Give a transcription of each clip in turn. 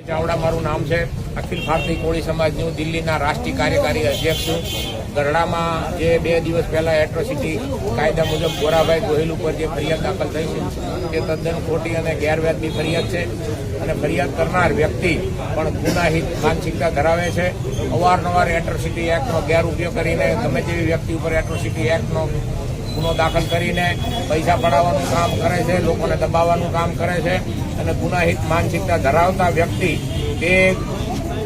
ચાવડા મારું નામ છે। અખિલ ભારતીય કોળી સમાજનું દિલ્હીના રાષ્ટ્રીય કાર્યકારી અધ્યક્ષ છું। ગરડામાં જે 2 દિવસ પહેલા એટ્રોસિટી કાયદા મુજબ ગોરાભાઈ ગોહિલ ઉપર જે ફરિયાદ દાખલ થઈ છે તે તદ્દન ખોટી અને ગેરવ્યાજબી ફરિયાદ છે અને ફરિયાદ કરનાર વ્યક્તિ પણ ગુનાહિત માનસિકતા ધરાવે છે। અવારનવાર એટ્રોસિટી એક્ટનો ગેરઉપયોગ કરીને ગમે તેવી વ્યક્તિ ઉપર એટ્રોસિટી એક્ટનો ગુનો દાખલ કરીને પૈસા પડાવવાનું કામ કરે છે, લોકોને દબાવવાનું કામ કરે છે અને ગુનાહિત માનસિકતા ધરાવતા વ્યક્તિ તે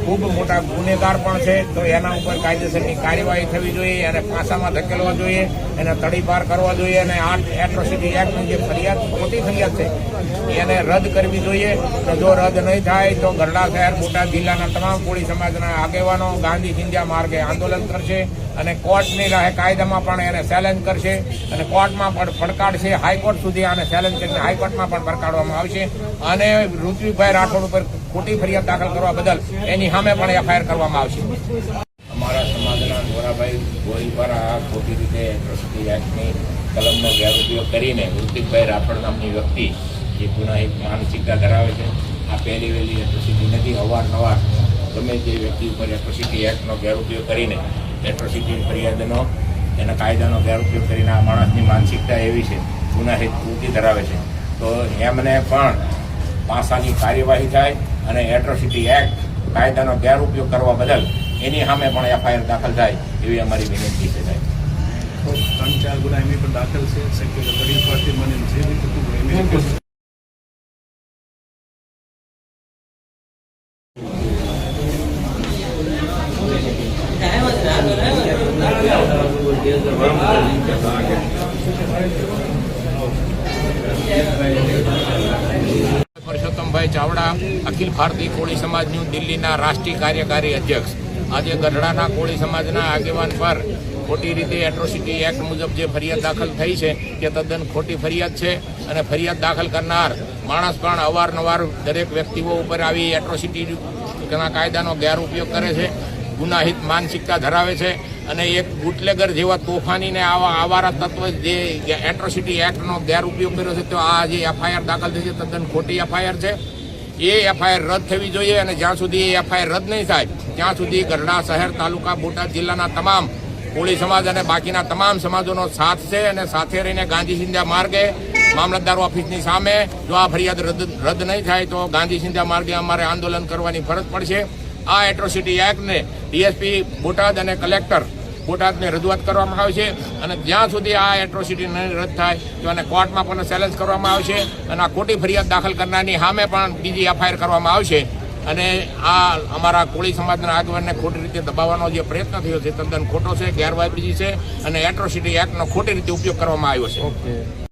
ખૂબ મોટા ગુનેગાર પણ છે। તો એના ઉપર કાયદેસરની કાર્યવાહી થવી જોઈએ, એને પાસામાં ધકેલવા જોઈએ, એને તડીપાર કરવા જોઈએ અને આ એટ્રોસિટી એક્ટની જે ફરિયાદ ખોટી ફરિયાદ છે એને રદ કરવી જોઈએ। તો જો રદ નહીં થાય તો ગરડા શહેર બોટાદ જિલ્લાના તમામ કોળી સમાજના આગેવાનો ગાંધી ચિંધ્યા માર્ગે આંદોલન કરશે અને કોર્ટની રાહે કાયદામાં પણ એને ચેલેન્જ કરશે અને કોર્ટમાં પણ પડકારશે। હાઈકોર્ટ સુધી આને ચેલેન્જ કરીને હાઈકોર્ટમાં પણ પડકારવામાં આવશે અને ઋત્વિકભાઈ રાઠોડ ઉપર ખોટી ફરિયાદ દાખલ કરવા બદલ એની સામે પણ એફઆઈઆર કરવામાં આવશે। અમારા સમાજના ગોરાભાઈ ગોહિલ પર આ ખોટી રીતે એટ્રોસિટી એક્ટની કલમનો ગેરઉપયોગ કરીને ઋત્વિકભાઈ રાઠોડ નામની વ્યક્તિ જે ગુનાહિત માનસિકતા ધરાવે છે આ પહેલી વહેલી એટ્રોસિટી નથી। અવારનવાર ગમે તે વ્યક્તિ ઉપર એટ્રોસિટી એક્ટનો ગેરઉપયોગ કરીને એટ્રોસિટી ફરિયાદનો એના કાયદાનો ગેરઉપયોગ કરીને આ માણસની માનસિકતા એવી છે, ગુનાહિત વૃત્તિ ધરાવે છે। તો એમને પણ પાસાની કાર્યવાહી થાય અને એટ્રોસિટી એક્ટ કાયદાનો ગેરઉપયોગ કરવા બદલ એની સામે પણ એફઆઈઆર દાખલ થાય એવી અમારી વિનંતી છે। 3-4 ગુના એમની પણ દાખલ છે, શક્ય તડી પાર્ટી મને જે બી થતું એમની પરસોત્તમભાઈ ચાવડા, અખિલ ભારતીય કોળી સમાજનું દિલ્હીના રાષ્ટ્રીય કાર્યકારી અધ્યક્ષ। આજે ગઢડાના કોળી સમાજના આગેવાન પર ખોટી રીતે એટ્રોસિટી એક્ટ મુજબ જે ફરિયાદ દાખલ થઈ છે તે તદ્દન ખોટી ફરિયાદ છે અને ફરિયાદ દાખલ કરનાર માણસ પણ અવારનવાર દરેક વ્યક્તિઓ ઉપર આવી એટ્રોસિટીના કાયદાનો ગેરઉપયોગ કરે છે, ગુનાહિત માનસિકતા ધરાવે છે અને એક બુટલેગર જેવા તોફાનીને આવારા તત્વ જે એટ્રોસિટી એક્ટનો ગેરઉપયોગ કર્યો છે તો આ જે એફઆઈઆર દાખલ થઈ છે તદ્દન ખોટી એફઆઈઆર છે। એ એફઆઈઆર રદ થવી જોઈએ અને જ્યાં સુધી એ એફઆઈઆર રદ નહીં થાય ત્યાં સુધી ગઢડા શહેર, તાલુકા, બોટાદ જિલ્લાના તમામ કોળી સમાજ અને બાકીના તમામ સમાજોનો સાથ છે અને સાથે રહીને ગાંધી ચિંધ્યા માર્ગે મામલતદાર ઓફિસની સામે જો આ ફરિયાદ રદ નહીં થાય તો ગાંધી ચિંધ્યા માર્ગે અમારે આંદોલન કરવાની ફરજ પડશે। આ એટ્રોસિટી એક્ટને ડીએસપી બોટાદ અને કલેક્ટર બોટાદને રજૂઆત કરવામાં આવશે અને જ્યાં સુધી આ એટ્રોસિટી નહીં રદ થાય તો એને કોર્ટમાં પણ ચેલેન્જ કરવામાં આવશે અને આ ખોટી ફરિયાદ દાખલ કરનારની સામે પણ બીજી એફઆઈઆર કરવામાં આવશે અને આ અમારા કોળી સમાજના આગેવાનને ખોટી રીતે દબાવવાનો જે પ્રયત્ન થયો છે તદ્દન ખોટો છે, ગેરવાજબી છે અને એટ્રોસિટી એક્ટનો ખોટી રીતે ઉપયોગ કરવામાં આવ્યો છે।